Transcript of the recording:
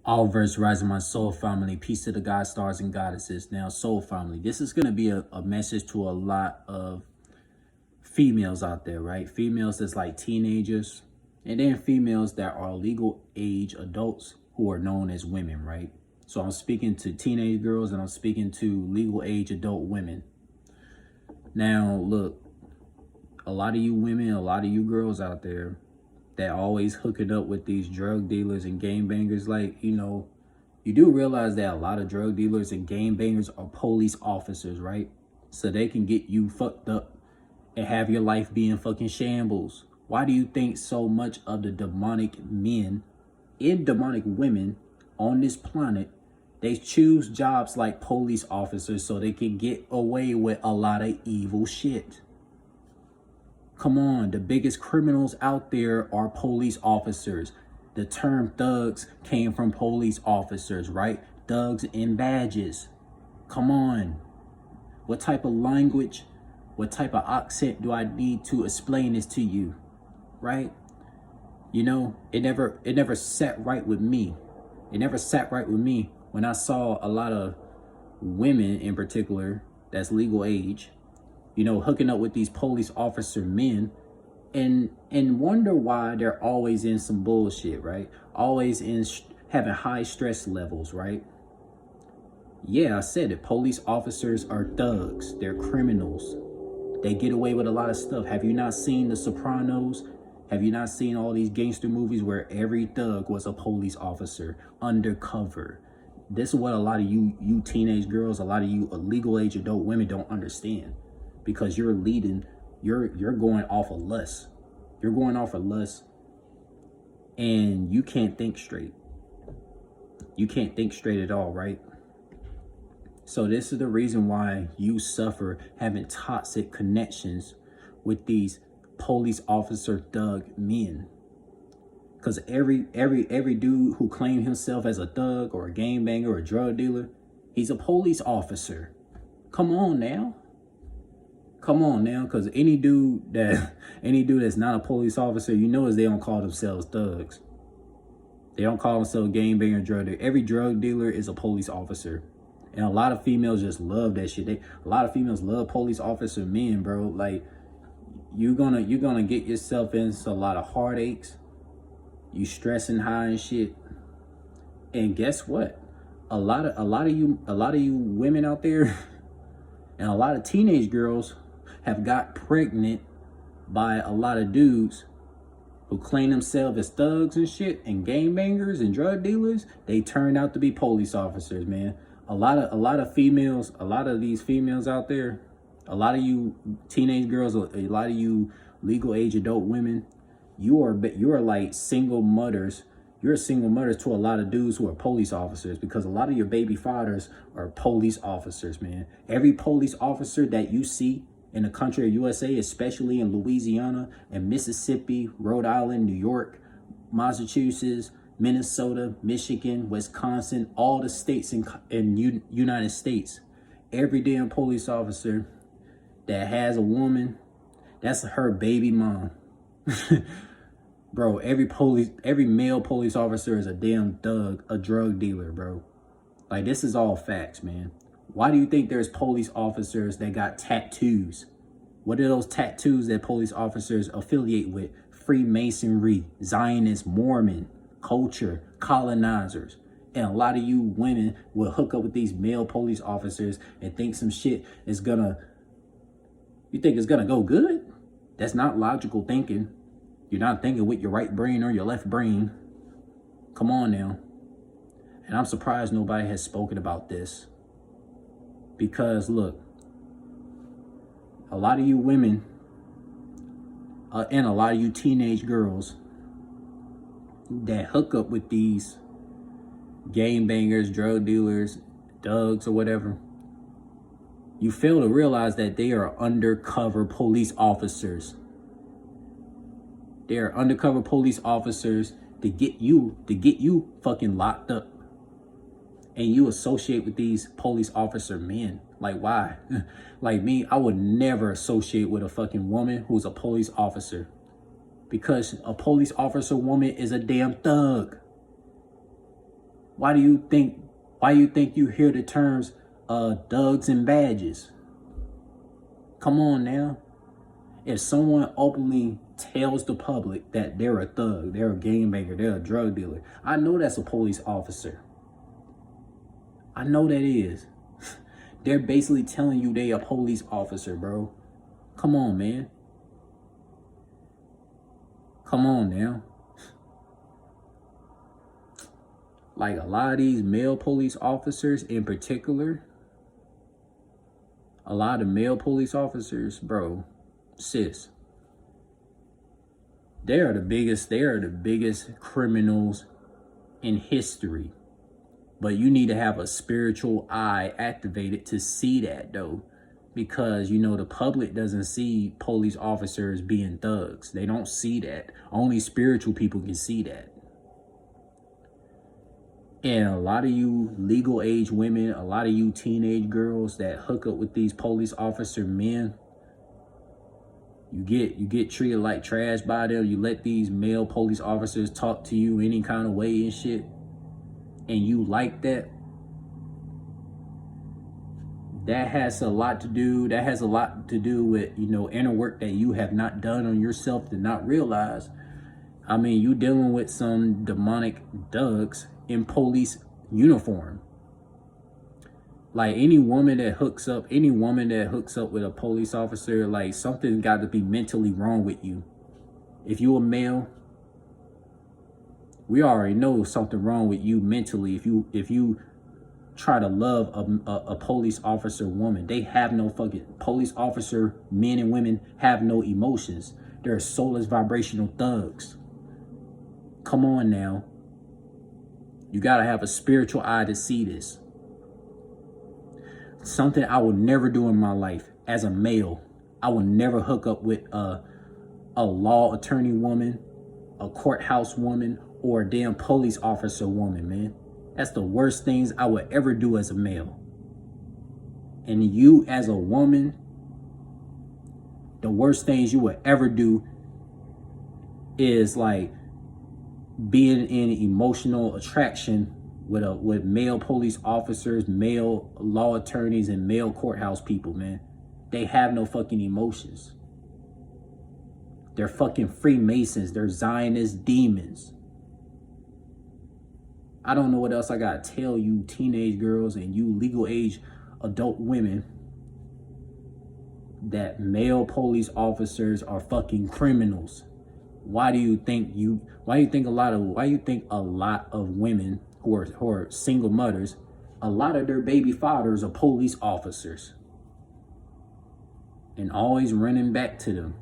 All verse rising, my soul family. Peace to the God stars and goddesses. Now, soul family, this is going to be a message to a lot of females out there, right? Females that's like teenagers, and then females that are legal age adults who are known as women, right? So I'm speaking to teenage girls and I'm speaking to legal age adult women. Now, look, a lot of you women, a lot of you girls out there that always hooking up with these drug dealers and game bangers, like, you do realize that a lot of drug dealers and game bangers are police officers, right? So they can get you fucked up and have your life be in fucking shambles. Why do you think so much of the demonic men and demonic women on this planet, they choose jobs like police officers so they can get away with a lot of evil shit? Come on, the biggest criminals out there are police officers. The term thugs came from police officers, right? Thugs in badges. Come on. What type of language, what type of accent do I need to explain this to you, right? You know, it never sat right with me. It never sat right with me when I saw a lot of women in particular that's legal age, hooking up with these police officer men and wonder why they're always in some bullshit, right? Always having high stress levels, right? Yeah, I said it. Police officers are thugs. They're criminals. They get away with a lot of stuff. Have you not seen The Sopranos? Have you not seen all these gangster movies where every thug was a police officer undercover? This is what a lot of you teenage girls, a lot of you legal age adult women don't understand. Because you're going off of lust. You're going off of lust and you can't think straight. You can't think straight at all, right? So this is the reason why you suffer having toxic connections with these police officer thug men. Because every dude who claims himself as a thug or a game banger or a drug dealer, he's a police officer. Come on now. Come on now, because any dude that's not a police officer, is they don't call themselves thugs. They don't call themselves game banger drug dealer. Every drug dealer is a police officer. And a lot of females just love that shit. A lot of females love police officer men, bro. Like, you're gonna get yourself into a lot of heartaches. You stressing high and shit. And guess what? A lot of you women out there and a lot of teenage girls have got pregnant by a lot of dudes who claim themselves as thugs and shit and game bangers and drug dealers. They turn out to be police officers, man. A lot of females, a lot of these females out there, a lot of you teenage girls, a lot of you legal age adult women, you are like single mothers. You're single mothers to a lot of dudes who are police officers, because a lot of your baby fathers are police officers, man. Every police officer that you see in the country of USA, especially in Louisiana and Mississippi, Rhode Island, New York, Massachusetts, Minnesota, Michigan, Wisconsin, all the states in United States, every damn police officer that has a woman, that's her baby mom. Bro, every male police officer is a damn thug, a drug dealer, bro. Like, this is all facts, man. Why do you think there's police officers that got tattoos? What are those tattoos that police officers affiliate with? Freemasonry, Zionist, Mormon, culture, colonizers. And a lot of you women will hook up with these male police officers and think some shit is you think it's gonna go good? That's not logical thinking. You're not thinking with your right brain or your left brain. Come on now. And I'm surprised nobody has spoken about this. Because look, a lot of you women and a lot of you teenage girls that hook up with these game bangers, drug dealers, thugs or whatever, you fail to realize that they are undercover police officers. They are undercover police officers to get you fucking locked up. And you associate with these police officer men. Like, why? Like me, I would never associate with a fucking woman who's a police officer. Because a police officer woman is a damn thug. Why do you think you hear the terms thugs and badges? Come on now. If someone openly tells the public that they're a thug, they're a gangbanger, they're a drug dealer, I know that's a police officer. I know that is. They're basically telling you they a police officer, bro. Come on, man. Come on now. Like a lot of these male police officers in particular, a lot of male police officers, bro, sis, they are the biggest criminals in history. But you need to have a spiritual eye activated to see that, though. Because, you know, the public doesn't see police officers being thugs. They don't see that. Only spiritual people can see that. And a lot of you legal age women, a lot of you teenage girls that hook up with these police officer men, you get treated like trash by them. You let these male police officers talk to you any kind of way and shit, and you like that. That has a lot to do with, you know, inner work that you have not done on yourself to not realize. I mean, you dealing with some demonic thugs in police uniform. Like any woman that hooks up with a police officer, like something's got to be mentally wrong with you. If you a male, we already know something wrong with you mentally. If you try to love a police officer woman, they have no fucking police officer men and women have no emotions. They're soulless vibrational thugs. Come on now. You gotta have a spiritual eye to see this. Something I would never do in my life as a male. I would never hook up with a law attorney woman, a courthouse woman, or a damn police officer woman, man. That's the worst things I would ever do as a male. And you as a woman, the worst things you would ever do is like being in emotional attraction with male police officers, male law attorneys, and male courthouse people, man. They have no fucking emotions. They're fucking Freemasons. They're Zionist demons. I don't know what else I gotta tell you teenage girls and you legal age adult women, that male police officers are fucking criminals. Why do you think a lot of women who are single mothers, a lot of their baby fathers are police officers, and always running back to them?